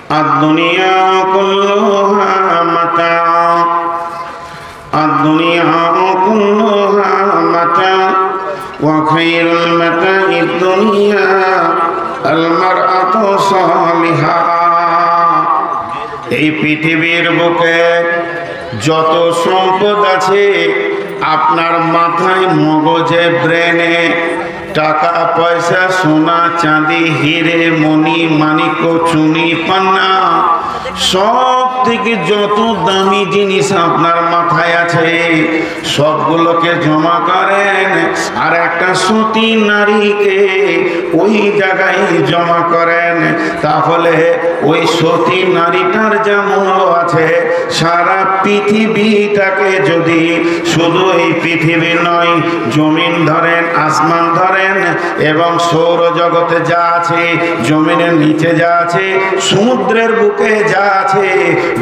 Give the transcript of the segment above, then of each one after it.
আদ-দুনিয়া কুল্লুহা মাতা, আদ-দুনিয়া কুল্লুহা মাতা ওয়া খায়রুল মাতা'id দুনিয়া আল মারআতু সালিহা। এই পৃথিবীর বুকে যত সম্পদ আছে, আপনার মাথায়, মগজে, ব্রেনে টাকা পয়সা, সোনা চাঁদি, হিরে মণি মানিক চুনি পান্না, সব থেকে যত দামি জিনিস আপনার মাথায় আছে সবগুলোকে জমা করেন আর একটা সতী নারীকে ওই জায়গায় জমা করেন, তাহলে ওই সতী নারীটার যা মূল্য আছে সারা পৃথিবীটাকে, যদি শুধু এই পৃথিবী নয়, জমিন ধরেন, আসমান ধরেন এবং সৌরজগতে যা আছে, জমিনের নিচে যা আছে, সমুদ্রের বুকে যা আছে,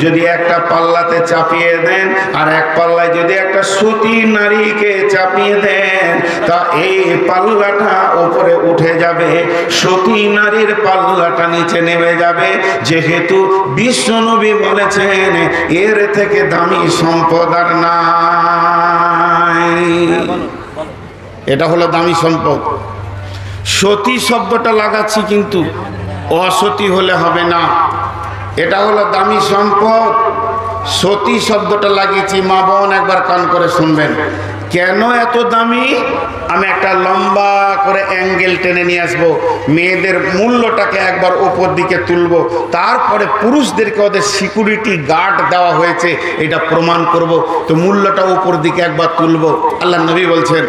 যদি একটা পাল্লাতে চাপিয়ে দেন আর এক পাল্লায় যদি একটা সতী নারীকে চাপিয়ে দেন, তা এই পাল্লাটা উপরে উঠে যাবে, সতী নারীর পাল্লাটা নিচে নেমে যাবে। যেহেতু বিশ্বনবী বলেছেন এর থেকে দামি সম্পদ আর নাই। এটা হলো দামি সম্পদ। সতী শব্দটা লাগাচ্ছি, কিন্তু অসতী হলে হবে না। এটা হলো দামি সম্পদ, সতী শব্দটা লাগিয়েছি। মা বোন একবার কান করে শুনবেন, কেন এত দামি? আমি একটা লম্বা করে অ্যাঙ্গেল টেনে নিয়ে আসবো, মেয়েদের মূল্যটাকে একবার উপর দিকে তুলবো, তারপরে পুরুষদেরকে ওদের সিকিউরিটি গার্ড দেওয়া হয়েছে এটা প্রমাণ করব। তো মূল্যটা উপর দিকে একবার তুলবো। আল্লাহ নবী বলছেন,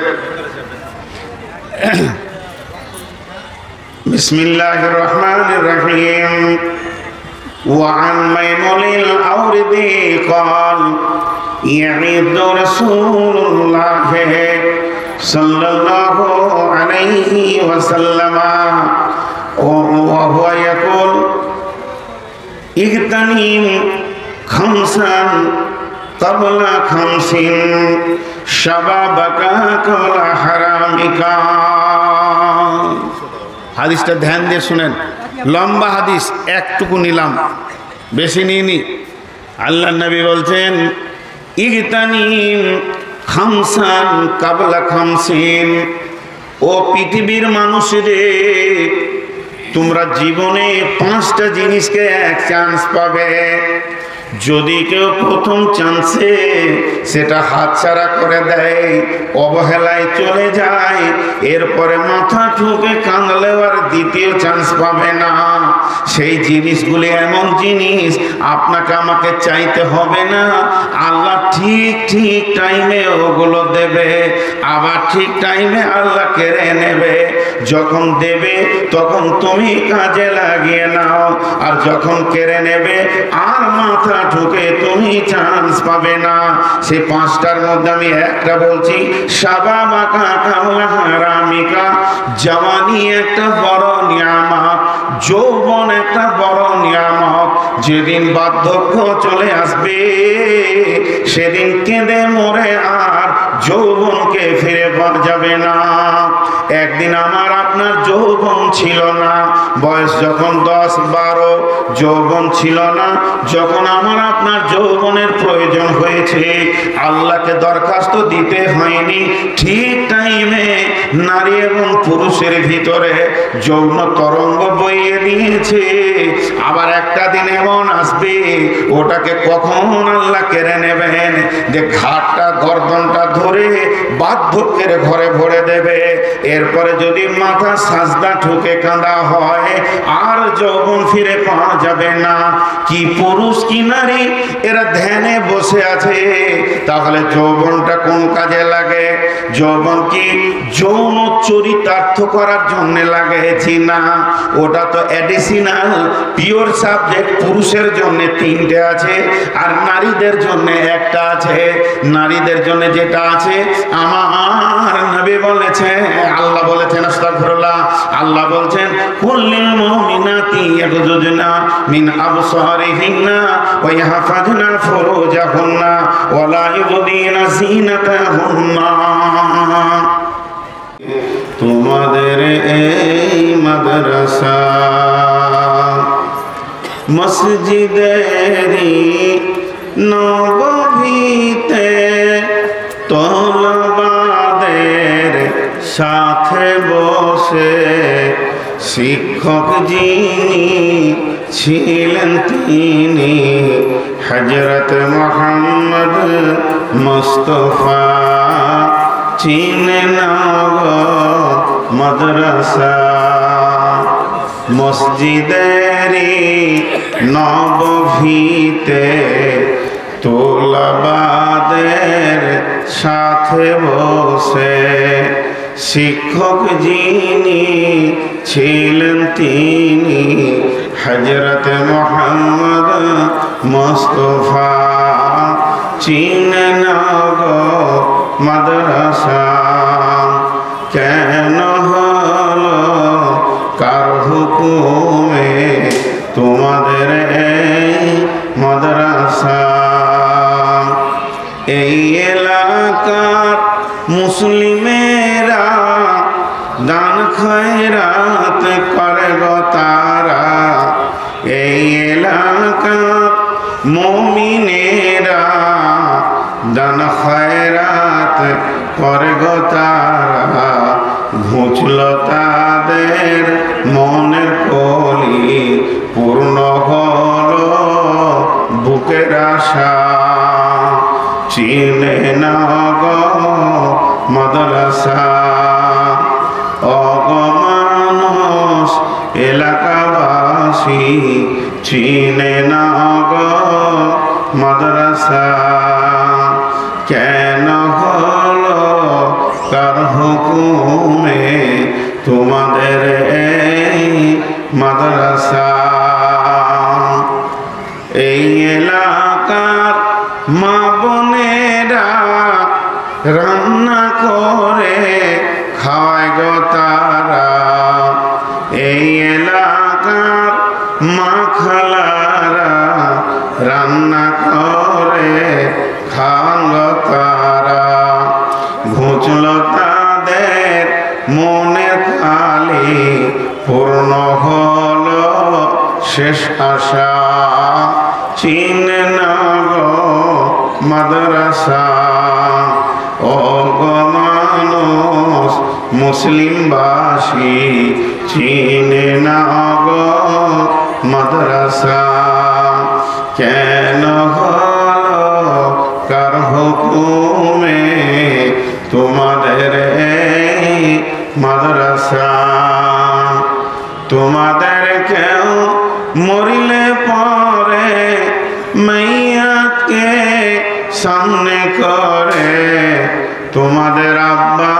বিসমিল্লাহির রহমানির রহিম, وعن ميمون الأوردي قال يعيد رسول الله صلى الله عليه وسلم وهو يقول اغتنم خمسا قبل خمس شبابك قبل حرامك। হাদিসটা ধ্যান দিয়ে শুনেন, লম্বা হাদিস, একটুকু নিলাম, বেশি নিইনি। আল্লাহ নবী বলছেন ইগতানিম খামসান কাবলা খামসিন, ও পৃথিবীর মানুষদের, তোমরা জীবনে 5টা জিনিসকে এক চান্স পাবে। যদি কেউ প্রথম চান্সে সেটা হাতছাড়া করে দেয়, অবহেলায় চলে যায়, এরপরে মাথা ঠুকে কাঁদলেও আর দ্বিতীয় চান্স পাবে না। সেই জিনিসগুলি এমন জিনিস আপনাকে আমাকে চাইতে হবে না, আল্লাহ ঠিক ঠিক টাইমে ওগুলো দেবে, আবার ঠিক টাইমে আল্লাহ কেড়ে নেবে। যখন দেবে তখন তুমি কাজে লাগিয়ে নাও, আর যখন কেড়ে নেবে আর মাথা ঢুকে তুমি চান্স পাবে না। সেই 5টার মধ্যে আমি একটা বলছি, শাবাবাকা কাবলা হারামিকা, জওয়ানি একটা বড় নিয়ামত, যৌবন একটা বড় নিয়ামত। যেদিন বার্ধক্য চলে আসবে সেদিন কেঁদে মরে আর যৌবনকে ফিরে পাওয়া যাবে না। একদিন আমার আপনার যৌবন ছিল না, বয়স যখন 10-12, যৌবন ছিল না, যখন আমার আপনার যৌবনের প্রয়োজন হয়েছে, আল্লাহকে দরখাস্ত দিতে হয়নি, ঠিক টাইমে নারী এবং পুরুষের ভিতরে যৌন তরঙ্গ বইয়ে দিয়েছে। আবার একটা দিন এমন আসবে ওটাকে কখন আল্লাহ কেড়ে নেবেন, যে ঘাটটা গর্দনটা ধরে বার্ধক্যের ঘরে ভরে দেবে। এরপরে যদি মাথা সাজদা ঠুকে কাঁদা হয় আর যৌবন ফিরে পাওয়া যাবে না। কি পুরুষ কি নারী এরা ধ্যানে বসে আছে, তাহলে যৌবনটা কোন কাজে লাগে? যৌবন কি যৌন চরিতার্থ করার জন্য লাগেছি না, ওটা তো অ্যাডিশনাল পিওর সাবজেক্ট। পুরুষের জন্য 3টে আছে আর নারীদের জন্য একটা আছে। নারীদের জন্য যেটা আছে আমার নবী বলেছেন, আল্লাহ বলেছেন, আস্তাগফিরুল্লাহ, আল্লাহ বলছেন কুল্লিল মুমিনাতি ইয়াগযুজনা মিন আবসারিহিন্না ওয়া ইয়াহফাযনা ফুরুজাহুন্না ওয়া লা ইউবদিনা যিনাতাহুন্না। তোমাদের এই মাদ্রাসা মসজিদেরি নববীতে তলবাদের সাথে বসে শিক্ষক যিনি ছিলেন তিনি হযরত মুহাম্মদ মুস্তাফা। চিনে না গো মাদ্রাসা মসজিদেরি নববীতে তোলাবাদের সাথে বসে শিক্ষক যিনি ছিলেন তিনি হযরত মুহাম্মদ মুস্তাফা। চিনে না গো মাদ্রাসা কেন হলো কার হুকুমে তোমাদের এই মাদ্রাসা? এই এলাকার মুসলিমেরা দান খয়রাত করে গো তারা। এই এলাকার মুমিনেরা দান খয়রাত করে গো তারা। ঘুচল তাদের মনের কলি পূর্ণ হলো বুকের আশা। চিনে না গো মাদ্রাসা অগমানুষ এলাকাবাসী চিনে না গো মাদ্রাসা কেন হলো কার হুকুমে তোমাদের এই মাদ্রাসা? এই এলাকার মা বোনেরা রান্না করে খাওয়ায় গো তারা। এই এলাকার মা খালারা রান্না করে খান গো তারা। ঘুচল তাদের মনের খালি পূর্ণ হলো শেষ আশা। চিনে না গো মাদ্রাসা ও গো মানুষ মুসলিমবাসী চিনে না গো মাদ্রাসা কেন হলো কার হুকুমে তোমাদের এই মাদ্রাসা? তোমাদের কেউ মরিলে পরে মাইয়াতকে সামনে করে। তোমাদের আব্বা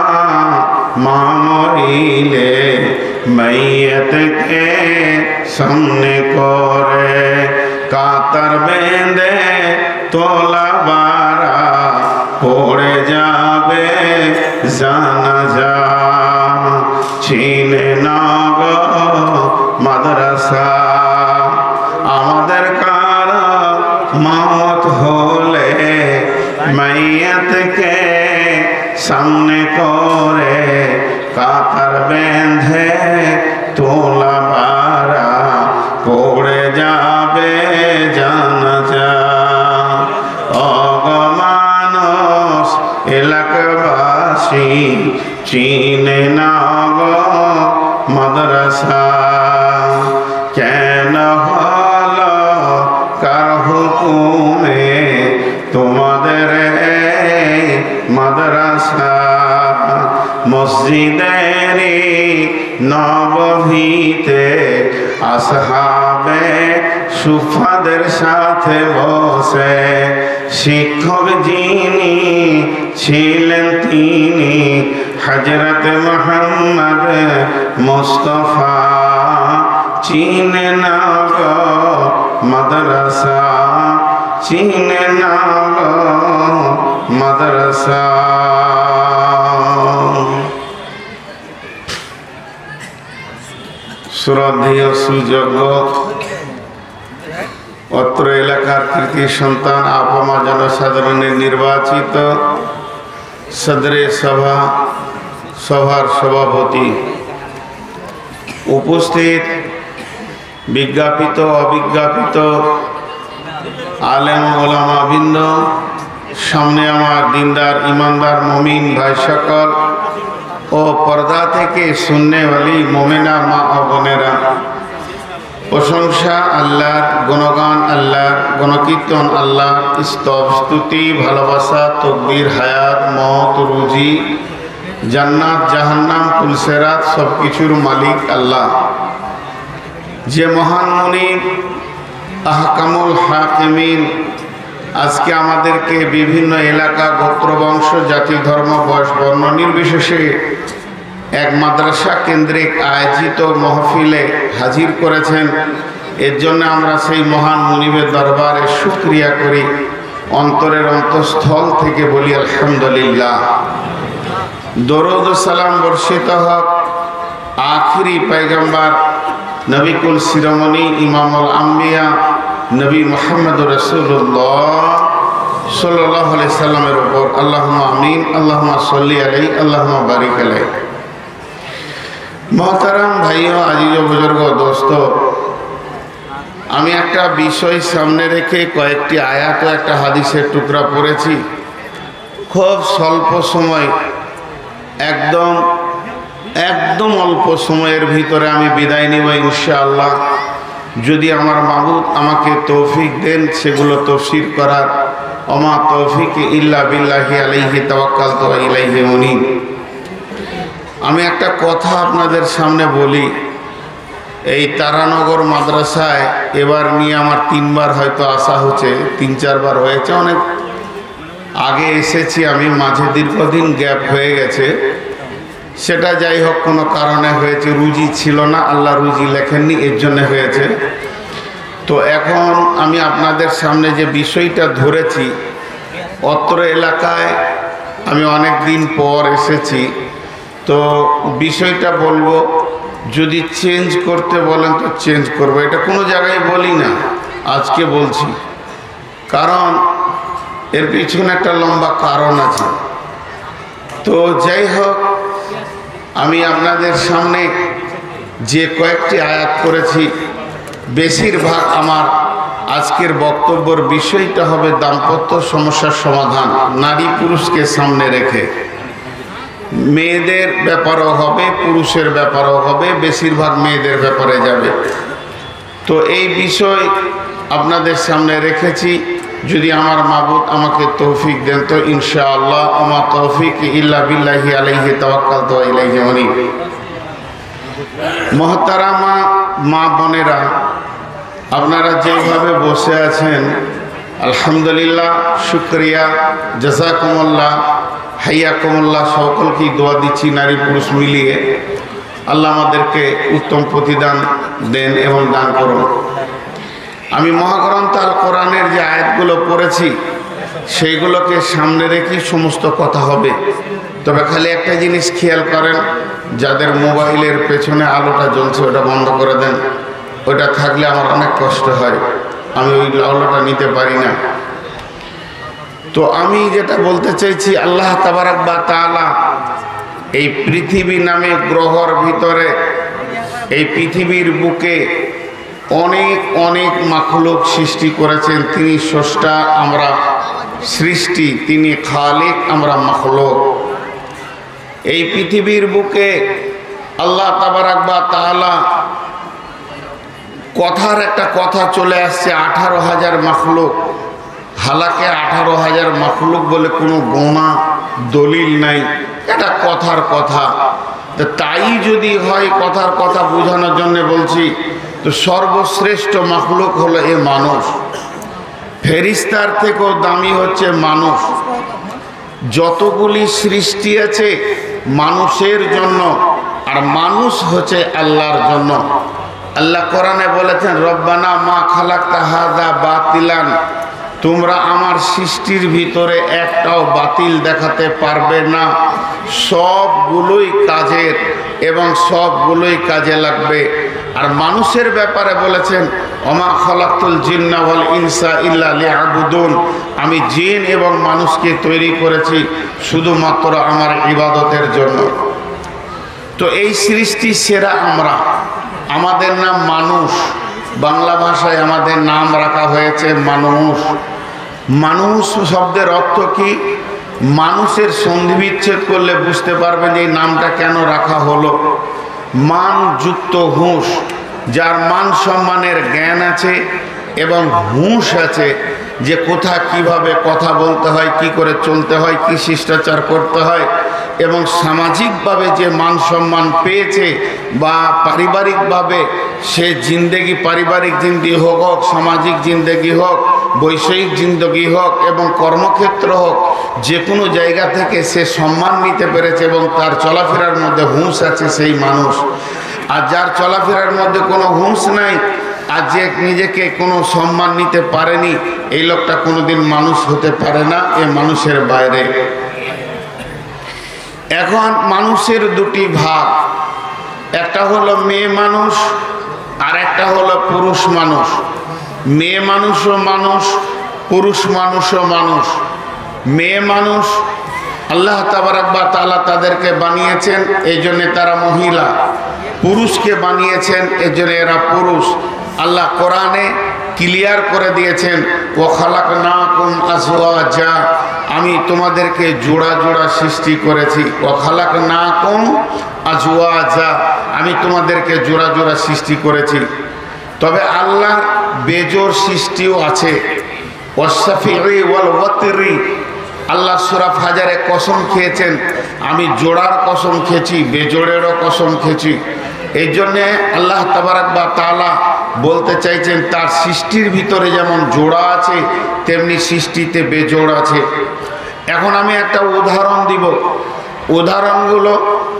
মা মরিলে মাইয়াতকে সামনে করে। কাতার বেঁধে তোলাবারা পড়ে যাবে জানাজা। চিনে না গো মাদ্রাসা আমাদের কারো মত হলে মাইয়াতকে সামনে করে কাতার বেঁধে তোলাবারা পড়ে যাবে জানাজা। অগমানুষ এলাকাবাসী চিনে না গো মাদ্রাসা কেন হলো কার হুকুমে তোমাদের এই মাদ্রাসা? মসজিদেরি নববীতে আসহাবে সুফাদের সাথে বসে শিক্ষক যিনি ছিলেন তিনি হযরত মুহাম্মদ মুস্তাফা। চিনে না গো মাদ্রাসা চিনে না গো মাদ্রাসা। শ্রদ্ধেয় সুযোগ্য অত্র এলাকার কৃতি সন্তান আপমা জনসাধারণের নির্বাচিত সদরে সভার সভাপতি উপস্থিত বিজ্ঞাপিত অবিজ্ঞাপিত আলেম ওলামা বৃন্দ, সামনে আমার দিনদার ইমানদার মুমিন ভাই সকল ও পর্দা থেকে সুন্নেওয়ালি মুমিনা মা ও বোনেরা, প্রশংসা আল্লাহর, গুণগান আল্লাহর, গণকীর্তন আল্লাহর, স্তব স্তুতি ভালোবাসা তকবীর হায়াত মওত রুজি জান্নাত জাহান্নাম পুলসেরাত সব কিছুর মালিক আল্লাহ। যে মহান মুনিব আহকামুল হাকিমিন আজকে আমাদেরকে বিভিন্ন এলাকা গোত্র বংশ জাতি ধর্ম বয়স বর্ণ নির্বিশেষে এক মাদ্রাসা কেন্দ্রিক আয়োজিত মাহফিলে হাজির করেছেন, এর জন্য আমরা সেই মহান মুনিবের দরবারে শুকরিয়া করি, অন্তরের অন্তঃস্থল থেকে বলি আলহামদুলিল্লাহ। দরুদ ও সালাম বর্ষিত হোক আখিরি পয়গম্বর নবিকুল শিরোমণি ইমামুল আম্বিয়া নবী মুহাম্মদ রাসূলুল্লাহ সাল্লাল্লাহু আলাইহি সাল্লামের উপর। আল্লাহুম্মা আমিন, আল্লাহুম্মা সাল্লি আলাইহি, আল্লাহুম্মা বারিক আলাইহি। মোহতারাম ভাইও, আজিজ বুজুর্গ, দোস্ত, আমি একটা বিষয় সামনে রেখে কয়েকটি আয়াত ও একটা হাদিসের টুকরা পড়েছি। খুব স্বল্প সময়, একদম অল্প সময়ের ভিতরে আমি বিদায় নিব ইনশাআল্লাহ, যদি আমার মাবুদ আমাকে তৌফিক দেন সেগুলো তাফসীর করার। ওমা তৌফিক ইল্লা বিল্লাহি আলাইহি তাওয়াক্কালতু ওয়া ইলাইহি উনীব। আমি একটা কথা আপনাদের সামনে বলি, এই তারানগর মাদ্রাসায় এবার নিয়ে আমার 3 বার হয়তো আসা হচ্ছে, 3-4 বার হয়েছে। অনেক আগে এসেছি আমি, মাঝে দীর্ঘদিন গ্যাপ হয়ে গেছে, সেটা যাই হোক কোনো কারণে হয়েছে, রুজি ছিল না, আল্লাহ রুজি লেখেননি, এর জন্য হয়েছে। তো এখন আমি আপনাদের সামনে যে বিষয়টা ধরেছি, অত্র এলাকায় আমি অনেক দিন পর এসেছি, তো বিষয়টা বলবো। যদি চেঞ্জ করতে বলেন তো চেঞ্জ করবো, এটা কোনো জায়গায় বলি না, আজকে বলছি, কারণ এর পিছনে একটা লম্বা কারণ আছে। তো যাই হোক, আমি আপনাদের সামনে যে কয়েকটি আয়াত করেছি, বেশিরভাগ আমার আজকের বক্তব্যের বিষয়টা হবে দাম্পত্য সমস্যার সমাধান, নারী পুরুষকে সামনে রেখে। মেয়েদের ব্যাপারও হবে, পুরুষের ব্যাপারও হবে, বেশিরভাগ মেয়েদের ব্যাপারে যাবে। তো এই বিষয় আপনাদের সামনে রেখেছি, যদি আমার মাবুদ আমাকে তৌফিক দেন তো ইনশাআল্লাহ। ওমা তৌফিক ইল্লা বিল্লাহি আলাইহি তাওয়াক্কালতু ওয়া ইলাইহি উনীব। মুহতারামা মা বোনেরা, আপনারা যেভাবে বসে আছেন আলহামদুলিল্লাহ, শুকরিয়া, জাযাকুমুল্লাহ, হাইয়াকুমুল্লাহ, সকলকেই দোয়া দিচ্ছি নারী পুরুষ মিলিয়ে। আল্লাহ আমাদেরকে উত্তম প্রতিদান দেন এবং দান করুন। আমি মহাগ্রন্থ আল কোরআনের যে আয়াতগুলো পড়েছি সেইগুলোকে সামনে রেখে সমস্ত কথা হবে। তবে খালি একটা জিনিস খেয়াল করেন, যাদের মোবাইলের পেছনে আলোটা জ্বলছে ওটা বন্ধ করে দেন, ওটা থাকলে আমার অনেক কষ্ট হয়, আমি ওই আলোটা নিতে পারি না। তো আমি যেটা বলতে চাইছি, আল্লাহ তাবারাক ওয়া তাআলা এই পৃথিবী নামে গ্রহর ভিতরে, এই পৃথিবীর বুকে অনেক অনেক মাখলুক সৃষ্টি করেছেন। তিনি স্রষ্টা, আমরা সৃষ্টি, তিনি খালিক, আমরা মাখলুক। এই পৃথিবীর বুকে আল্লাহ তাবারাক ওয়া তাআলা কথার একটা কথা চলে আসছে, 18,000 মাখলুক। হালাকে 18,000 মাখলুক বলে কোনো গোনা দলিল নাই, এটা কথার কথা। তাই যদি হয়, কথার কথা বোঝানোর জন্য বলছি, তো সর্বশ্রেষ্ঠ মাখলুক হলো এ মানুষ। ফেরেশতার থেকেও দামি হচ্ছে মানুষ। যতগুলি সৃষ্টি আছে মানুষের জন্য, আর মানুষ হচ্ছে আল্লাহর জন্য। আল্লাহ কোরআনে বলেছেন, রব্বানা মা খালাকতা হাযা বাতিলান, তোমরা আমার সৃষ্টির ভিতরে একটাও বাতিল দেখাতে পারবে না, সবগুলোই কাজের এবং সবগুলোই কাজে লাগবে। আর মানুষের ব্যাপারে বলেছেন, ওমা খালাকতুল জিন্না ওয়াল ইনসা ইল্লা লিয়াবুদুন, আমি জিন এবং মানুষকে তৈরি করেছি শুধুমাত্র আমার ইবাদতের জন্য। তো এই সৃষ্টি সেরা আমরা, আমাদের নাম মানুষ। বাংলা ভাষায় আমাদের নাম রাখা হয়েছে মানুষ। মানুষ শব্দের অর্থ কি? মানুষের সন্ধি বিচ্ছেদ করলে বুঝতে পারবেন যে এই নামটা কেন রাখা হলো। মান যুক্ত হুঁশ, যার মান সম্মানের জ্ঞান আছে এবং হুঁশ আছে যে কোথা কিভাবে কথা বলতে হয়, কি করে চলতে হয়, কি শিষ্টাচার করতে হয়, এবং সামাজিকভাবে যে মান সম্মান পেয়েছে বা পারিবারিকভাবে সে জিন্দেগি, পারিবারিক জিন্দেগি হোক, সামাজিক জিন্দেগি হোক, বৈষয়িক জিন্দেগি হোক এবং কর্মক্ষেত্র হোক, যে কোনো জায়গা থেকে সে সম্মান নিতে পেরেছে এবং তার চলাফেরার মধ্যে হুঁশ আছে, সেই মানুষ। আর যার চলাফেরার মধ্যে কোনো হুঁশ নাই আর যে নিজেকে কোনো সম্মান নিতে পারেনি, এই লোকটা কোনোদিন মানুষ হতে পারে না, এ মানুষের বাইরে। এখন মানুষের দুটি ভাগ, একটা হলো মেয়ে মানুষ আর একটা হলো পুরুষ মানুষ। মেয়ে মানুষও মানুষ, পুরুষ মানুষও মানুষ। মেয়ে মানুষ আল্লাহ তাবারাক ওয়া তাআলা তাদেরকে বানিয়েছেন, এই জন্যে তারা মহিলা। পুরুষকে বানিয়েছেন, এই জন্য এরা পুরুষ। আল্লাহ কোরআনে ক্লিয়ার করে দিয়েছেন, ওয়া খালাকনাকুম আজওয়াজা, আমি তোমাদেরকে জোড়া জোড়া সৃষ্টি করেছি। ওয়া খালাকনাকুম আজওয়াজা, আমি তোমাদেরকে জোড়া জোড়া সৃষ্টি করেছি। তবে আল্লাহর বেজোড় সৃষ্টিও আছে। ওয়াসফিঈ ওয়াল ওয়াতরি, আল্লাহ সূরা ফাজরে কসম খেয়েছেন, আমি জোড়ার কসম খেয়েছি, বেজোড়েরও কসম খেয়েছি। এই জন্যে আল্লাহ তাবারাক ওয়া তাআলা বলতে চাইছেন তার সৃষ্টির ভিতরে যেমন জোড়া আছে তেমনি সৃষ্টিতে বেজোড় আছে। এখন আমি একটা উদাহরণ দিব, উদাহরণগুলো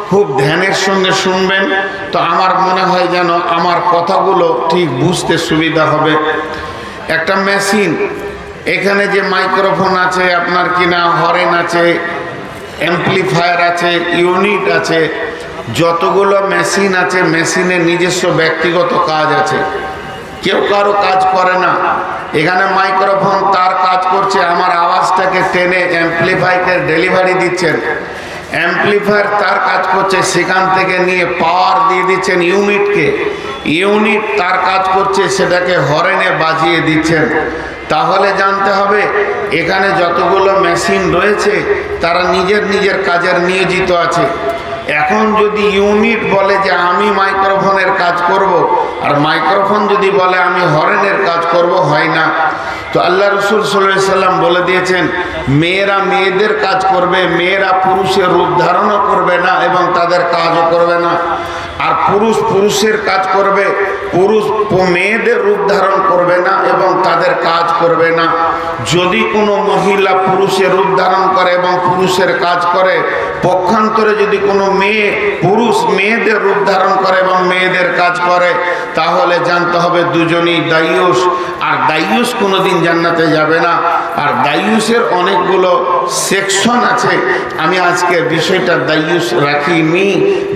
খুব ধ্যানের সঙ্গে শুনবেন, তো আমার মনে হয় যেন আমার কথাগুলো ঠিক বুঝতে সুবিধা হবে। একটা মেশিন, এখানে যে মাইক্রোফোন আছে আপনার কিনা, হরেন আছে, অ্যাম্পলিফায়ার আছে, ইউনিট আছে, যতগুলো মেশিন আছে মেশিনের নিজস্ব ব্যক্তিগত কাজ আছে, কেউ কারো কাজ করে না। এখানে মাইক্রোফোন তার কাজ করছে, আমার আওয়াজটাকে টেনে অ্যাম্পলিফায়ারকে ডেলিভারি দিচ্ছেন। অ্যাম্পলিফায়ার তার কাজ করছে, সেখান থেকে নিয়ে পাওয়ার দিয়ে দিচ্ছেন ইউনিটকে। ইউনিট তার কাজ করছে, সেটাকে হরেনে বাজিয়ে দিচ্ছেন। তাহলে জানতে হবে এখানে যতগুলো মেশিন রয়েছে তারা নিজের নিজের কাজের নিয়োজিত আছে। এখন যদি ইউনিট বলে যে আমি মাইক্রোফোনের কাজ করব, আর মাইক্রোফোন যদি বলে আমি হরেনের কাজ করব, হয় না। তো আল্লাহ রাসূল সাল্লাল্লাহু আলাইহি সাল্লাম বলে দিয়েছেন, মেয়েরা মেয়েদের কাজ করবে, মেয়েরা পুরুষের রূপ ধারণও করবে না এবং তাদের কাজও করবে না। আর পুরুষ পুরুষের কাজ করবে, পুরুষ মেয়েদের রূপ ধারণ করবে না এবং তাদের কাজ করবে না। যদি কোনো মহিলা পুরুষের রূপ ধারণ করে এবং পুরুষের কাজ করে, পক্ষান্তরে যদি কোনো মেয়ে পুরুষ মেয়েদের রূপ ধারণ করে এবং মেয়েদের কাজ করে, তাহলে জানতে হবে দুজনই দায়ুস। আর দায়ুস কোনোদিন জান্নাতে যাবে না। আর দায়ুসের অনেকগুলো সেকশন আছে, আমি আজকে বিষয়টা দায়ুস রাখিনি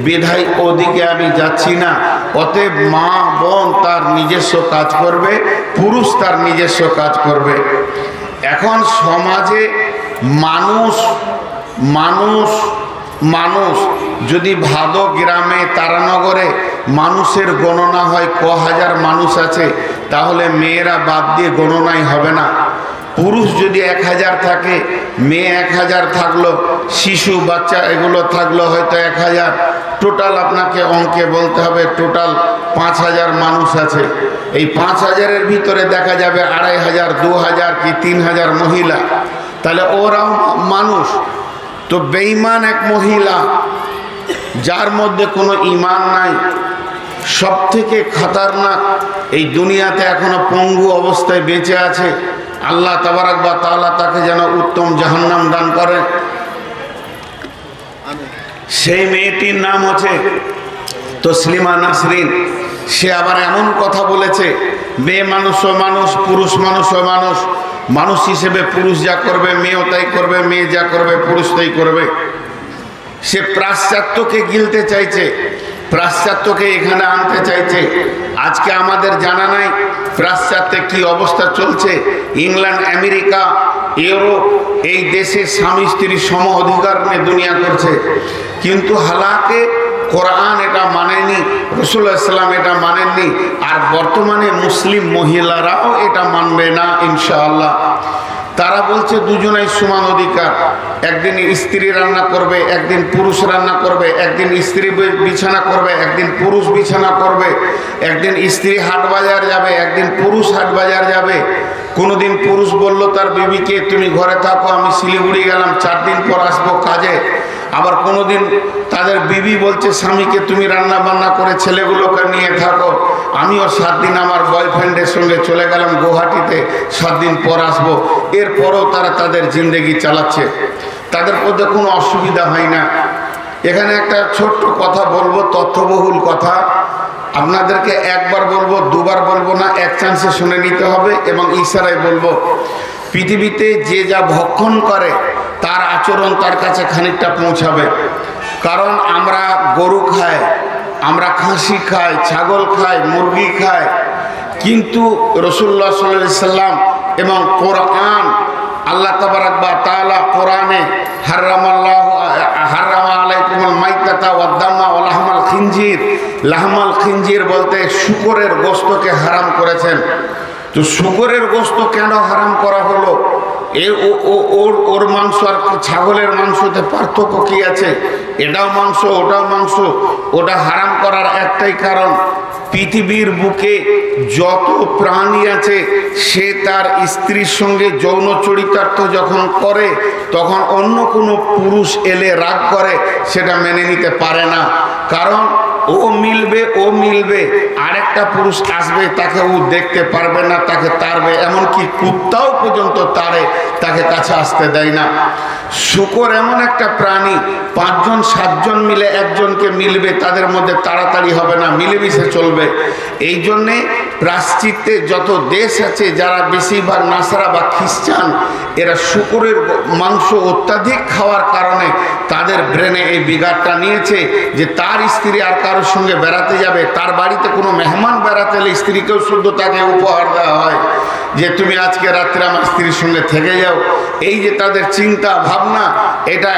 বিধায় ওদিকে আমি যাচ্ছি না। অতএব মা বোন তার নিজস্ব কাজ করবে, পুরুষ তার নিজস্ব কাজ করবে। এখন সমাজে মানুষ মানুষ মানুষ যদি ভাদো গ্রামে তারানগরে মানুষের গণনা হয় ক হাজার মানুষ আছে, তাহলে মেয়েরা বাদ দিয়ে গণনাই হবে না। পুরুষ যদি 1000 থাকে, মেয়ে 1000 থাকলো, শিশু বাচ্চা এগুলো থাকলো হয়তো 1000, টোটাল আপনাকে অঙ্কে বলতে হবে টোটাল 5000 মানুষ আছে। এই 5000-এর ভিতরে দেখা যাবে 2500, 2000 কি 3000 মহিলা, তাহলে ওরাও মানুষ। তো বেঈমান এক মহিলা যার মধ্যে কোনো ঈমান নাই, সব থেকে খতরনাক, এই দুনিয়াতে এখনো পঙ্গু অবস্থায় বেঁচে আছে। আল্লাহ তাবারাক ওয়া তাআলা তাকে যেন উত্তম জাহান্নাম দান করে। সেই মেয়েটির নাম হচ্ছে তসলিমা নাসরিন। সে আবার এমন কথা বলেছে, মেয়ে মানুষও মানুষ, পুরুষ মানুষও মানুষ। মানুষ হিসেবে পুরুষ যা করবে মেয়েও তাই করবে, মেয়ে যা করবে পুরুষ তাই করবে। সে পাশ্চাত্যকে গিলতে চাইছে, পাশ্চাত্যকে এখানে আনতে চাইছে। আজকে আমাদের জানা নাই পাশ্চাত্যে কি অবস্থা চলছে। ইংল্যান্ড, আমেরিকা, ইউরোপ এই দেশে স্বামী স্ত্রী সম অধিকার নিয়ে দুনিয়া করছে, কিন্তু হালাকে কোরআন এটা মানেনি, রাসূলুল্লাহ সাল্লাল্লাহু আলাইহি ওয়াসাল্লাম এটা মানেননি, আর বর্তমানে মুসলিম মহিলারাও এটা মানবে না ইনশাআল্লাহ। তারা বলছে দুজনেই সমান অধিকার, একদিন স্ত্রী রান্না করবে, একদিন পুরুষ রান্না করবে, একদিন স্ত্রী বিছানা করবে, একদিন পুরুষ বিছানা করবে, একদিন স্ত্রী হাট বাজার যাবে, একদিন পুরুষ হাট বাজার যাবে। কোনোদিন পুরুষ বলল তার বিবিকে তুমি ঘরে থাকো, আমি শিলিগুড়ি গেলাম, 4 দিন পর আসবো কাজে। আবার কোনোদিন তাদের বিবি বলছে স্বামীকে তুমি রান্না বান্না করে ছেলেগুলোকে নিয়ে থাকো, আমিও 7 দিন আমার বয়ফ্রেন্ডের সঙ্গে চলে গেলাম গুয়াহাটিতে, 7 দিন পর আসবো। এরপরও তারা তাদের জিন্দেগি চালাচ্ছে, তাদের মধ্যে কোনো অসুবিধা হয় না। এখানে একটা ছোট্ট কথা বলবো, তথ্যবহুল কথা, আপনাদেরকে একবার বলবো, দুবার বলবো না, এক চান্সে শুনে নিতে হবে এবং ইশারায় বলবো। পৃথিবীতে যে যা ভক্ষণ করে তার আচরণ তার কাছে খানিকটা পৌঁছাবে। কারণ আমরা গরু খাই, আমরা খাসি খাই, ছাগল খাই, মুরগি খাই, কিন্তু রাসূলুল্লাহ সাল্লাল্লাহু আলাইহি সাল্লাম এবং কোরআন, আল্লাহ তাবারাক ওয়া তাআলা কোরআনে হারামা আলাইকুমুল মাইতাতা ওয়াদ দামা ওয়া লাহমাল খিনজির, লাহমাল খিনজির বলতে শূকরের গোশতকে হারাম করেছেন। তো শূকরের গোশত কেন হারাম করা হলো? ওর মাংস আর ছাগলের মাংসতে পার্থক্য কি আছে? এটাও মাংস, ওটাও মাংস। ওটা হারাম করার একটাই কারণ, পৃথিবীর বুকে যত প্রাণী আছে সে তার স্ত্রীর সঙ্গে যৌন চরিতার্থ যখন করে তখন অন্য কোনো পুরুষ এলে রাগ করে, সেটা মেনে নিতে পারে না। কারণ ও মিলবে, আরেকটা পুরুষ আসবে, তাকে ও দেখতে পারবে না, তাকে তাড়বে, এমনকি কুত্তাও পর্যন্ত তাড়ে, তাকে কাছে আসতে দেয় না। শূকর এমন একটা প্রাণী, 5 জন 7 জন মিলে একজনকে মিলবে, তাদের মধ্যে তাড়াতাড়ি হবে না, মিলেমিশে চলবে। এই জন্যে প্রায়শ্চিত্তে যত দেশ আছে যারা বেশিরভাগ নাসারা বা খ্রিস্টান, এরা শূকরের মাংস অত্যাধিক খাওয়ার কারণে তাদের ব্রেনে এই বিঘাতটা নিয়েছে যে তার স্ত্রী আর কারোর সঙ্গে বেড়াতে যাবে, তার বাড়িতে কোনো মেহমান বেড়াতে এলে স্ত্রীকেও শুদ্ধ তাকে উপহার দেওয়া হয় যে তুমি আজকে রাত্রে আমার স্ত্রীর সঙ্গে থেকে যাও। এই যে তাদের চিন্তা ভাবনা, এটা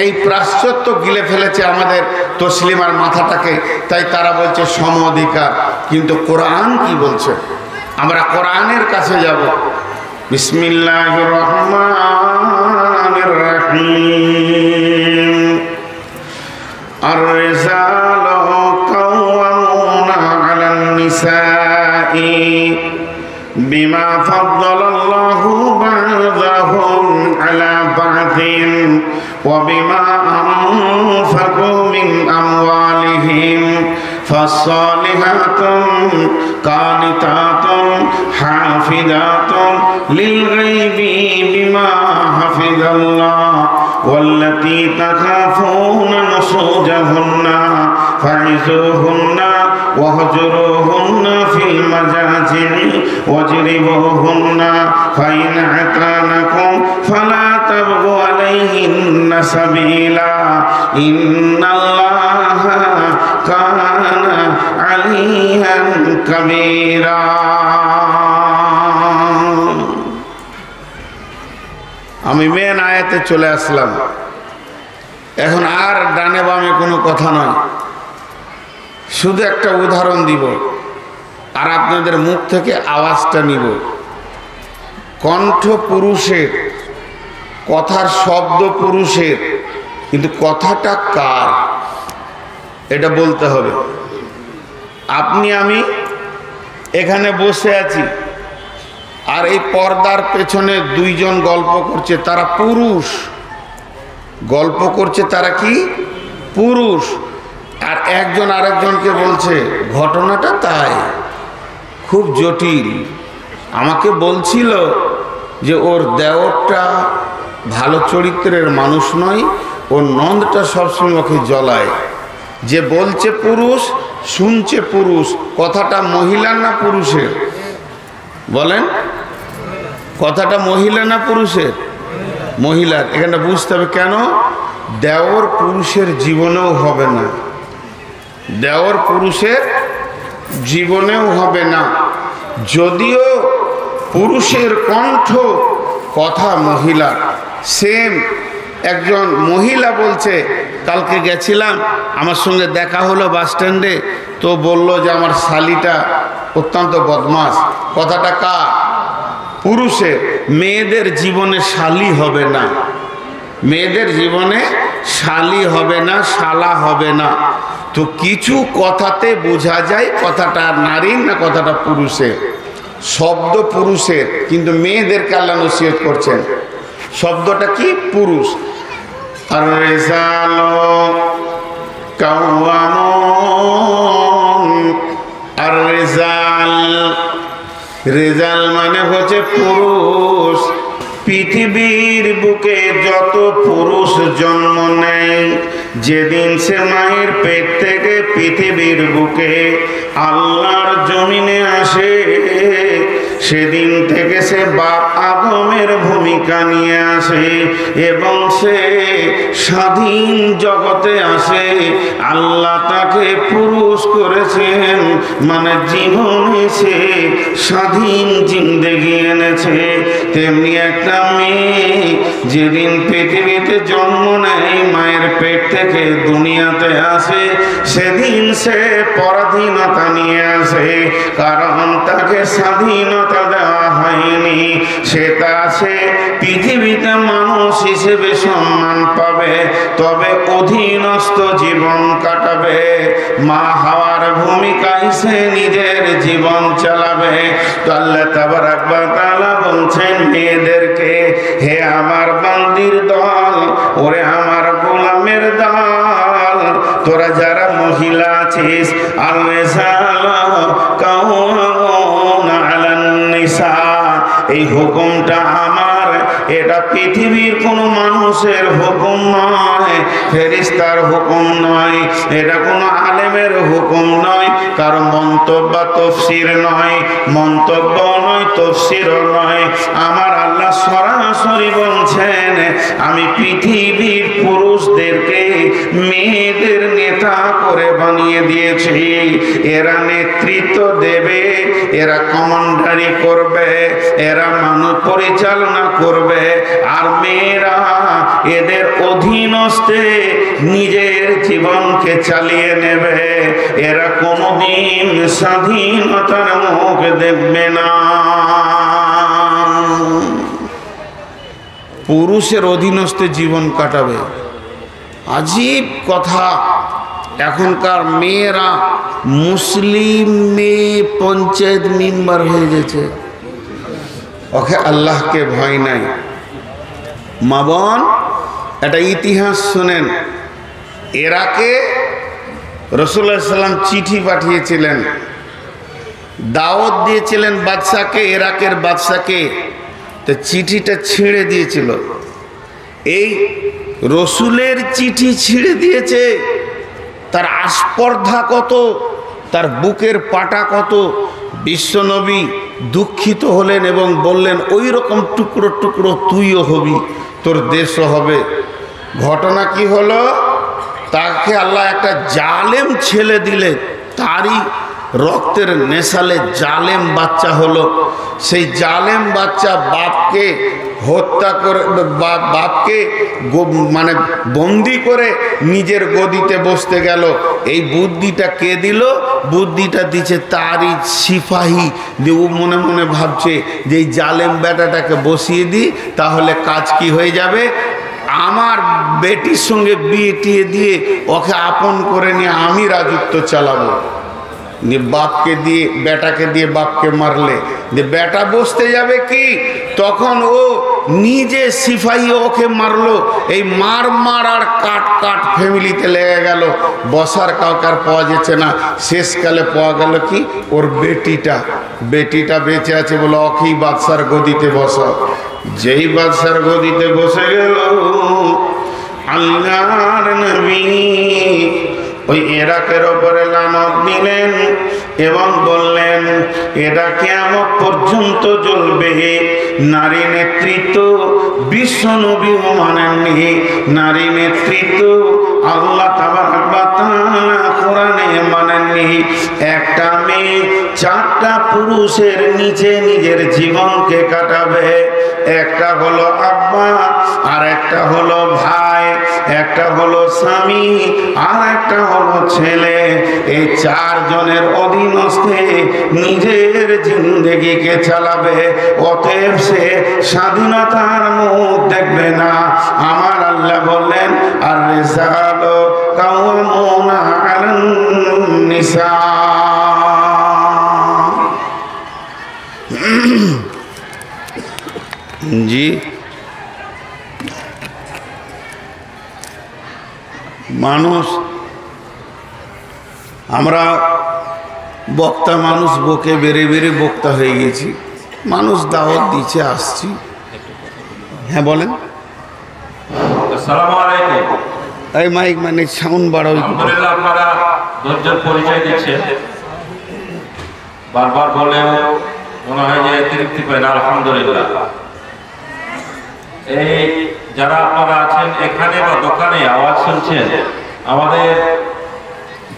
এই প্রাশ্চাত্য গিলে ফেলেছে আমাদের তসলিমার মাথাটাকে। তাই তারা বলছে সম অধিকার, কিন্তু কোরআন কি বলছে? আমরা কোরআনের কাছে যাব। বিসমিল্লাহির রহমানির রহিম। আর-রিজালু কাওয়ামুনা আলান নিসাই বিমা ফাদ্দালাল্লাহু বা'দাহুম আলা বা'দিন ওয়া বিমা আনফাকু মিন আমওয়ালিহিম ফাস-সালিহাতুন কানিতাতুন হাফিজাতুন লিল গায়বি বিমা হাফিজাল্লাহ ওয়াল্লাতী তাখাফুনা নুশুজাহুন্না ফা'iযুহুন্না ওয়াহজুরুহুন্না ফিল মাজাজি'i ওয়াজরিবুহুন্না ফাইন আতানাকুম ফালা তাবগু আলাইহিন্না সাবিলা ইন্নাল্লাহা কানা আলিয়ান কাবীরা। আমি মেন আয়াতে চলে আসলাম। এখন আর ডানে বামে কোনো কথা নয়, শুধু একটা উদাহরণ দিব আর আপনাদের মুখ থেকে আওয়াজটা নিব। কণ্ঠ পুরুষের, কথার শব্দ পুরুষের, কিন্তু কথাটা কার এটা বলতে হবে। আপনি আমি এখানে বসে আছি, আর এই পর্দার পেছনে 2 জন গল্প করছে, তারা পুরুষ। গল্প করছে তারা কি? পুরুষ। আর একজন আরেকজনকে বলছে ঘটনাটা তাই, খুব জটিল। আমাকে বলছিল যে ওর দেওরটা ভালো চরিত্রের মানুষ নয়, ওর নন্দটা সবসময় ওকে জ্বলায়। যে বলছে পুরুষ, শুনছে পুরুষ, কথাটা মহিলার না পুরুষের? বলেন, কথাটা মহিলা না পুরুষের? মহিলার। এখানে বুঝতে হবে কেন? দেওর পুরুষের জীবনেও হবে না, দেওর পুরুষের জীবনেও হবে না। যদিও পুরুষের কণ্ঠ, কথা মহিলার, সেম একজন মহিলা বলছে, কালকে গেছিলাম, আমার সঙ্গে দেখা হলো বাস স্ট্যান্ডে, তো বলল যে আমার শালিটা অত্যন্ত বদমাস। কথাটা কার? পুরুষের। মেয়েদের জীবনে শালি হবে না, মেয়েদের জীবনে শালি হবে না, শালা হবে না। তো কিছু কথাতে বোঝা যায় কথাটা নারীর না কথাটা পুরুষের। শব্দ পুরুষের, কিন্তু মেয়েদেরকে আল্লাহ নসিহত করছেন। শব্দটা কি? পুরুষ। আর রিজালু কাওয়ামুন, আর রিজাল, রিজাল মানে হচ্ছে পুরুষ। পৃথিবীর বুকে যত পুরুষ জন্ম নেয়, যেদিন সে মায়ের পেট থেকে পৃথিবীর বুকে আল্লাহর জমিনে আসে, সেদিন থেকে সে বাপ আদমের ভূমিকা নিয়ে আসে এবং সে স্বাধীন জগতে আসে। আল্লাহ তাকে পুরুষ করেছেন, মানে জীবনে সে স্বাধীন জিন্দেগি এনেছে। তেমনি একটা মেয়ে যেদিন পৃথিবীতে জন্ম নেয়, মায়ের পেট থেকে দুনিয়াতে আসে, সেদিন সে পরাধীনতা নিয়ে আসে, কারণ তাকে স্বাধীনতা দেওয়া হয়নি। সেটা সে পৃথিবীতে মানুষ হিসেবে সম্মান পাবে, তবে অধীনস্থ জীবন কাটাবে। মা হওয়ার ভূমিকায় সে নিজের জীবন চালাবে। তো আল্লাহ তাবারাক ওয়া তাআলা বলছেন মেয়েদেরকে, হে আমার বান্দির দল, ওরে আমার গোলামের দল, তোরা যারা মহিলা আছিস, এই হুকুমটা আমার, এটা পৃথিবীর কোন মানুষের হুকুম নয়, ফেরেশতার হুকুম নয়, এটা কোন আলেমের হুকুম নয়, কারো মন্তব্য তাফসীর নয়, মন্তব্য নয়, তাফসীরও নয়। আমার আল্লাহ সরাসরি বলছেন, আমি পৃথিবীর পুরুষদেরকে মেয়েদের নেতা করে বানিয়ে দিয়েছি। এরা নেতৃত্ব দেবে, এরা কমান্ডারি করবে, এরা মানুষ পরিচালনা করবে, আর মেয়েরা এদের অধীনস্থে নিজের জীবনকে চালিয়ে নেবে। এরা কোনোদিন স্বাধীনতার মুখ দেখবে না। পুরুষের অধীনস্থে জীবন কাটাবে। আজীব কথা, এখনকার মেয়েরা মুসলিম মেয়ে পঞ্চায়েত মেম্বার হয়ে গেছে। ওকে আল্লাহকে ভয় নাই। মা বোন, একটা ইতিহাস শোনেন। ইরাকে রাসূলুল্লাহ সাল্লাল্লাহু আলাইহি ওয়াসাল্লাম চিঠি পাঠিয়েছিলেন, দাওয়াত দিয়েছিলেন বাদশাকে, ইরাকের বাদশাকে। তো চিঠিটা ছিঁড়ে দিয়েছিল। এই রসুলের চিঠি ছিঁড়ে দিয়েছে, তার আস্পর্ধা কত, তার বুকের পাটা কত। বিশ্বনবী দুঃখিত হলেন এবং বললেন, ওই রকম টুকরো টুকরো তুইও হবি, তোর দেশও হবে। ঘটনা কি হলো? তাকে আল্লাহ একটা জালেম ছেলে দিলে, তারই রক্তের নেশালে জালেম বাচ্চা হলো। সেই জালেম বাচ্চা বাপকে হত্যা করে, বাপকে মানে বন্দি করে নিজের গদিতে বসতে গেল। এই বুদ্ধিটা কে দিল? বুদ্ধিটা দিচ্ছে তারই সিপাহী। যে ও মনে মনে ভাবছে যে এই জালেম বেটাটাকে বসিয়ে দিই, তাহলে কাজ কি হয়ে যাবে, আমার বেটির সঙ্গে বিয়ে টিয়ে দিয়ে ওকে আপন করে নিয়ে আমি রাজত্ব চালাবো। বাপকে দিয়ে, বেটাকে দিয়ে বাপকে মারলে যে বেটা বসতে যাবে কি, তখন ও নিজে সিপাহী ওকে মারলো। এই মার আর কাট কাট ফ্যামিলিতে লেগে গেল, বসার কাউকে আর পাওয়া যাচ্ছে না। শেষকালে পাওয়া গেল কি, ওর বেটিটা বেঁচে আছে বলে ওকেই বাদশার গদিতে বসাও। যেই বাদশার গদিতে বসে গেল, আল্লাহর নবী ওই ইরাকের ওপরে লানত দিলেন এবং বললেন, এটা কিয়ামত পর্যন্ত চলবে। নারী নেতৃত্ব বিশ্বনবীও মানেননি, নারী নেতৃত্ব আল্লাহ তাবারক ওয়া তাআলা কোরআনে মানেননি। একটা মেয়ে 4টা পুরুষের নিচে নিজের জীবনকে কাটাবে, একটা হলো আব্বা, আর একটা হলো ভাই, একটা হলো স্বামী, আর একটা হলো ছেলে। এই চারজনের অধীনস্থে নিজের জিন্দেগিকে চালাবে। অতএব সে স্বাধীনতার মুখ দেখবে না। আমার আল্লাহ বললেন, আর রিজালু কাওয়ামুনা আলান নিসা। জি, মানুষ, আমরা বক্তা মানুষ, বকে বেড়ে বেড়ে বক্তা হয়ে গেছি। মানুষ দাওয়াত দিচ্ছে, আসছি। হ্যাঁ বলেন। আসসালামু আলাইকুম। এই মাইক মানে সাউন্ড বাড়াও। আলহামদুলিল্লাহ, আপনারা ধৈর্যের পরিচয় দিচ্ছেন। বারবার বলেও মনে হয় যে তৃপ্তি পায় না। আলহামদুলিল্লাহ, এই যারা আপনারা আছেন এখানে বা দোকানে আওয়াজ শুনছেন, আমাদের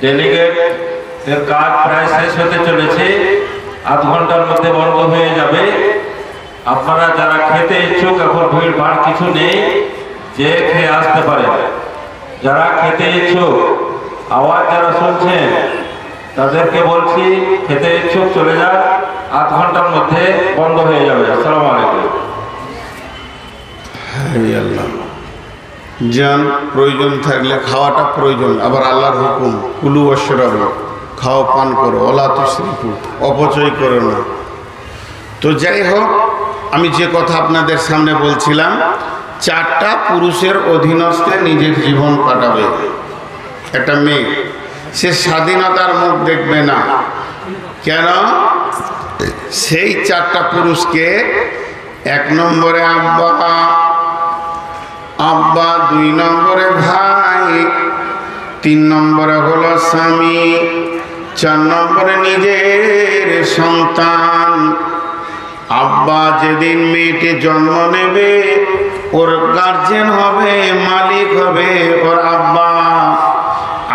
ডেলিগেটের কাজ প্রায় শেষ হতে চলেছে। আধ ঘন্টার মধ্যে বন্ধ হয়ে যাবে। আপনারা যারা খেতে ইচ্ছুক, এখন ভিড় ভাড় কিছু নেই, যে খেয়ে আসতে পারেন। যারা খেতে ইচ্ছুক, আওয়াজ যারা শুনছেন তাদেরকে বলছি খেতে ইচ্ছুক চলে যান, আধ ঘন্টার মধ্যে বন্ধ হয়ে যাবে। আসসালামু আলাইকুম। আল্লাহ জান, প্রয়োজন থাকলে খাওয়াটা প্রয়োজন। আবার আল্লাহর হুকুম, কুলু ওয়াশরাবু, খাও পান করো, ওলা তুসরিফু, অপচয় করো না। তো যাই হোক, আমি যে কথা আপনাদের সামনে বলছিলাম, চারটা পুরুষের অধীনস্থে নিজের জীবন কাটাবে একটা মেয়ে। সে স্বাধীনতার মুখ দেখবে না। কেন? সেই চারটা পুরুষকে, এক নম্বরে আব্বা, আব্বা, দুই নম্বরে ভাই, তিন নম্বরে হলো স্বামী, চার নম্বরে নিজের সন্তান। আব্বা যেদিন মেয়েটি জন্ম নেবে, ওর গার্জেন হবে, মালিক হবে ওর আব্বা।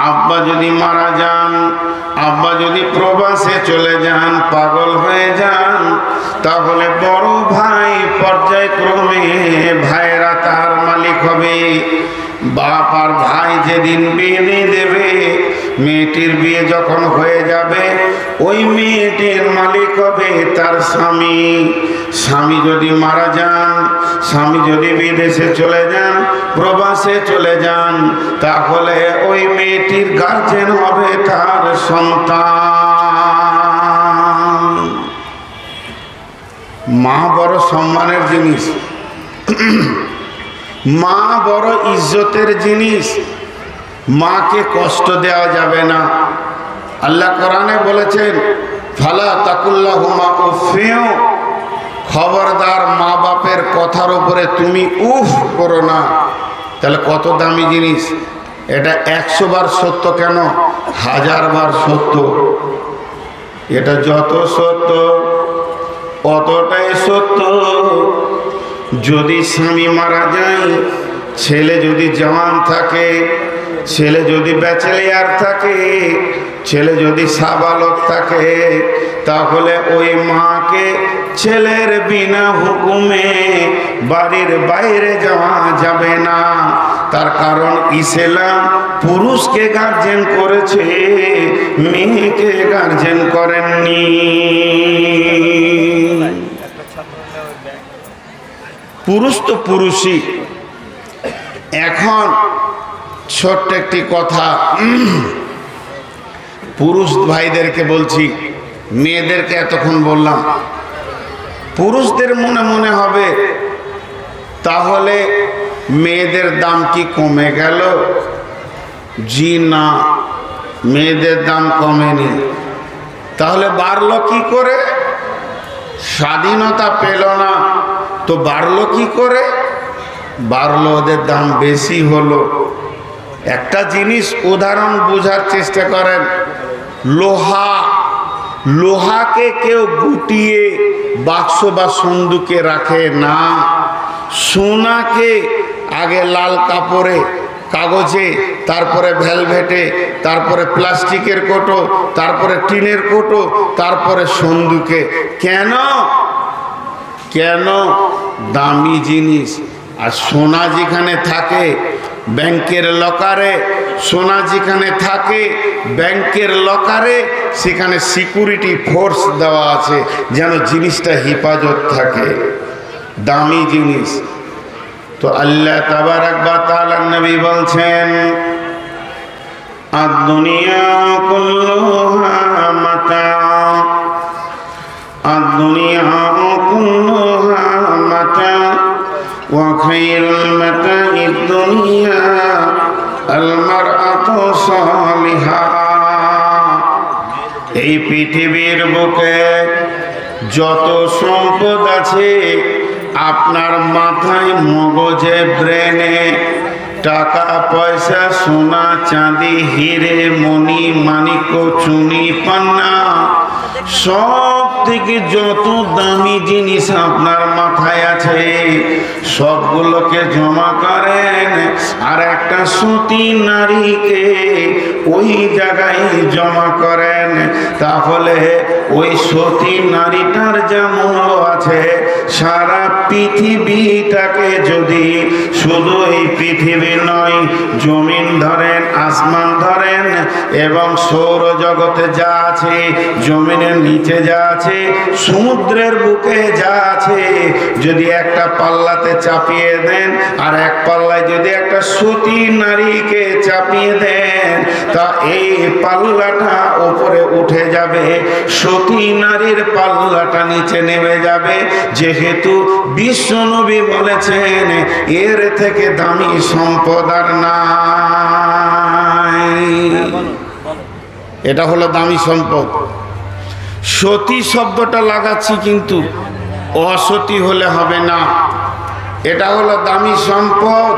আব্বা যদি মারা যান, আব্বা যদি প্রবাসে চলে যান, পাগল হয়ে যান, তাহলে বড় ভাই পর্যায়ক্রমে ভাইরা তার মালিক হবে। বাপ আর ভাই যেদিন বিয়ে দিয়ে দেবে, মেয়েটির বিয়ে যখন হয়ে যাবে, ওই মেয়েটির মালিক হবে তার স্বামী। স্বামী যদি মারা যান, স্বামী যদি বিদেশে চলে যান, প্রবাসে চলে যান, তাহলে ওই মেয়েটির গার্জেন হবে তার সন্তান। মা বড় সম্মানের জিনিস, মা বড় ইজ্জতের জিনিস। মাকে কষ্ট দেওয়া যাবে না। আল্লাহ কোরআনে বলেছেন, ফালা তাকুল্লাহুমা উফিউ, খবরদার মা বাপের কথার উপরে তুমি উফ করো না। তাহলে কত দামি জিনিস এটা। 100 বার সত্য কেন, 1000 বার সত্য। এটা যত সত্য অতটাই সত্য। যদি স্বামী মারা যায়, ছেলে যদি জওয়ান থাকে, ছেলে যদি ব্যাচেলিয়ার থাকে, ছেলে যদি সাবালক থাকে, তাহলে ওই মাকে ছেলের বিনা হুকুমে বাড়ির বাইরে যাওয়া যাবে না। তার কারণ ইসলাম পুরুষকে গার্জেন করেছে, মেয়েকে গার্জেন করেননি। পুরুষ তো পুরুষই। এখন ছোট্ট একটি কথা পুরুষ ভাইদেরকে বলছি, মেয়েদেরকে এতক্ষণ বললাম। পুরুষদের মনে মনে হবে তাহলে মেয়েদের দাম কি কমে গেল? জি না, মেয়েদের দাম কমেনি। তাহলে বাড়লো কি করে? স্বাধীনতা পেল না তো বাড়লো কি করে? বাড়লো ওদের দাম বেশি হলো। একটা জিনিস উদাহরণ বোঝার চেষ্টা করেন। লোহাকে কেউ গুটিয়ে বাক্স বা সন্দুকে রাখে না। সোনাকে আগে লাল কাপড়ে, কাগজে, তারপরে ভেলভেটে, তারপরে প্লাস্টিকের কোটো, তারপরে টিনের কোটো, তারপরে সন্দুকে। কেন? দামি জিনিস। আর সোনা যেখানে থাকে ব্যাংকের লকারে, সোনা যেখানে থাকে ব্যাংকের লকারে, সেখানে সিকিউরিটি ফোর্স দেওয়া আছে যেন জিনিসটা হেফাজত থাকে, দামি জিনিস। তো আল্লাহ তাবারাক ওয়া তাআলা নবী বলছেন, আদ-দুনিয়া কুল্লুহা মাতা, আদ-দুনিয়া কুল্লুহা মাতা ওয়া খায়রুল মাতা'id দুনিয়া আল মারআতু সালিহা। এই পৃথিবীর বুকে যত সম্পদ আছে, আপনার মাথায়, মগজে, ব্রেনে, টাকা পয়সা, সোনা চাঁদি, হিরে মণি মানিক্য চুনি পান্না, সব থেকে যত দামি জিনিস আপনার মাথায় আছে সবগুলোকে জমা করেন আর একটা সতী নারীকে ওই জায়গায় জমা করেন, তাহলে ওই সতী নারীটার যা মূল্য আছে সারা পৃথিবীটাকে, যদি শুধু এই পৃথিবী নয়, জমিন ধরেন, আসমান ধরেন এবং সৌরজগতে যা আছে, জমিনের নিচে যা আছে, সমুদ্রের বুকে যা আছে, যদি একটা পাল্লাতে চাপিয়ে দেন আর এক পাল্লায় যদি একটা সতী নারীকে চাপিয়ে দেন, তা এই পাল্লাটা উপরে উঠে যাবে, সতী নারীর পাল্লাটা নিচে নেমে যাবে। যেহেতু বিশ্বনবী বলেছেন এর থেকে দামি সম্পদ আর নাই। এটা হলো দামি সম্পদ। সতী শব্দটা লাগাচ্ছি কিন্তু অসতী হলে হবে না। এটা হলো দামি সম্পদ,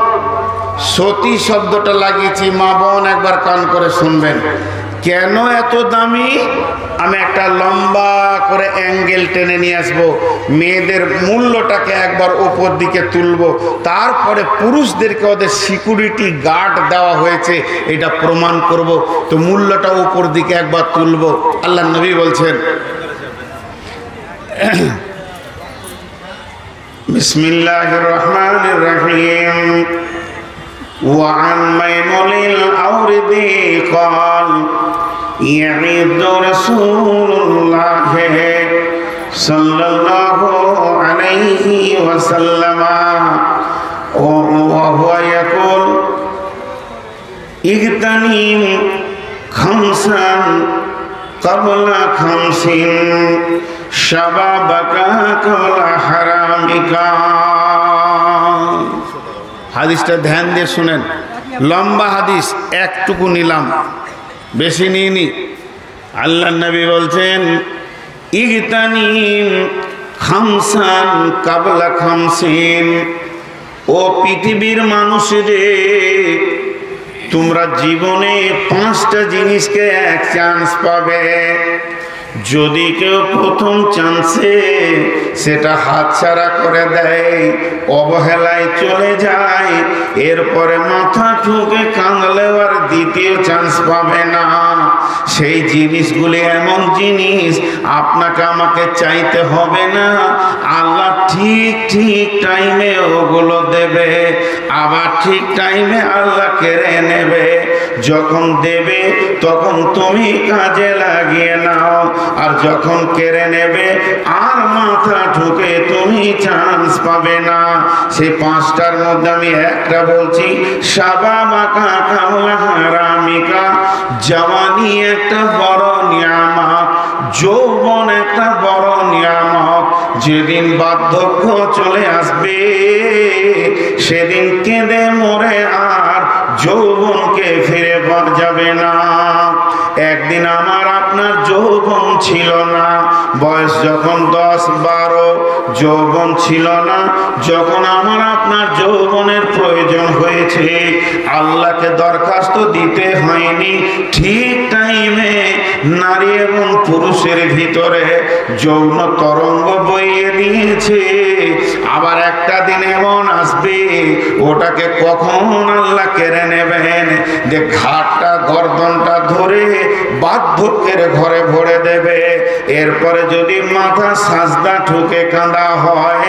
সতী শব্দটা লাগিয়েছি। মা বোন একবার কান করে শুনবেন কেন এত দামি। আমি একটা লম্বা করে অ্যাঙ্গেল টেনে নিয়ে আসবো, মেয়েদের মূল্যটাকে একবার উপর দিকে তুলবো, তারপরে পুরুষদেরকে ওদের সিকিউরিটি গার্ড দেওয়া হয়েছে এটা প্রমাণ করব। তো মূল্যটা উপর দিকে একবার তুলবো। আল্লাহ নবী বলছেন, বিসমিল্লাহির রহমানির রহিম, وعن ميمون الأوردي قال يعيد رسول الله صلى الله عليه وسلم وهو يقول اغتنم خمسا قبل خمس شبابك قبل حرامك। হাদিসটা ধ্যান দিয়ে শুনেন, লম্বা হাদিস, একটুকু নিলাম, বেশি নিইনি। আল্লাহ নবী বলছেন, ইগতানিম খামসান কাবলা খামসিন। ও পৃথিবীর মানুষদের, তোমরা জীবনে 5টা জিনিসকে এক চান্স পাবে। যদি কেউ প্রথম চান্সে সেটা হাতছাড়া করে দেয়, অবহেলায় চলে যায়, এরপরে মাথা ঠুকে কাঁদলেও আর দ্বিতীয় চান্স পাবে না। সেই জিনিসগুলি এমন জিনিস আপনাকে আমাকে চাইতে হবে না, আল্লাহ ঠিক ঠিক টাইমে ওগুলো দেবে, আবার ঠিক টাইমে আল্লাহ কেড়ে নেবে। যখন দেবে তখন তুমি কাজে লাগিয়ে নাও, আর যখন কেড়ে নেবে আর মাথা ঠুকে তুমি চান্স পাবে না। সেই 5টার মধ্যে আমি একটা বলছি, শাবাবাকা কাবলা হারামিকা। জওয়ানি একটা বড় নিয়ামত, যৌবন একটা বড় নিয়ামত। যেদিন বার্ধক্য চলে আসবে সেদিন কেঁদে মরে আর যৌবনকে ফিরে পাওয়া যাবে না। একদিন আমার আপনার যৌবন ছিল না, বয়স যখন 10-12, যৌবন ছিল না। যখন আমার আপনার যৌবনের প্রয়োজন হয়েছে, আল্লাহকে দরখাস্ত দিতে হয়নি, ঠিক টাইমে নারী এবং পুরুষের ভিতরে যৌন তরঙ্গ বইয়ে দিয়েছে। আবার একটা দিন এমন আসবে ওটাকে কখন আল্লাহ কেড়ে নেবেন যে ঘাটটা গর্দনটা ধরে বার্ধক্যের ঘরে ভরে দেবে। এরপরে যদি মাথা সাজদা ঠুকে কাঁদা হয়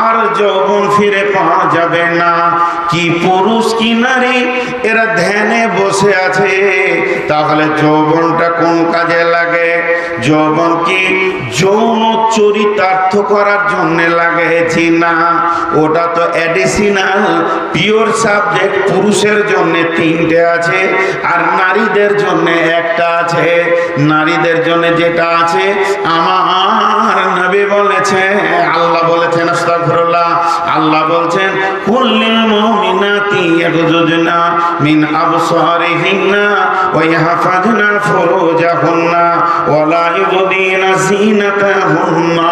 আর যৌবন ফিরে পাওয়া যাবে না। কি পুরুষ কি নারী এরা ধ্যানে বসে আছে, তাহলে যৌবনটা কোন কাজে লাগে? যৌবন কি যৌন চরিতার্থ করার জন্য লাগেছি না, ওটা তো অ্যাডিশনাল পিওর সাবজেক্ট। পুরুষের জন্য 3টে আছে আর নারীদের জন্য একটা আছে। নারীদের জন্য যেটা আছে আমার নবী বলেছে, আল্লাহ বলেছেন, আস্তাগফিরুল্লাহ, আল্লাহ বলছেন কুল্লিল মুমিনাতি ইয়াগযুজনা মিন আবসারিহিন্না ওয়া ইয়াহফাজনা ফুরুজাহুন্না ওয়া লা ইউযিনা যিনাতাহুন্না।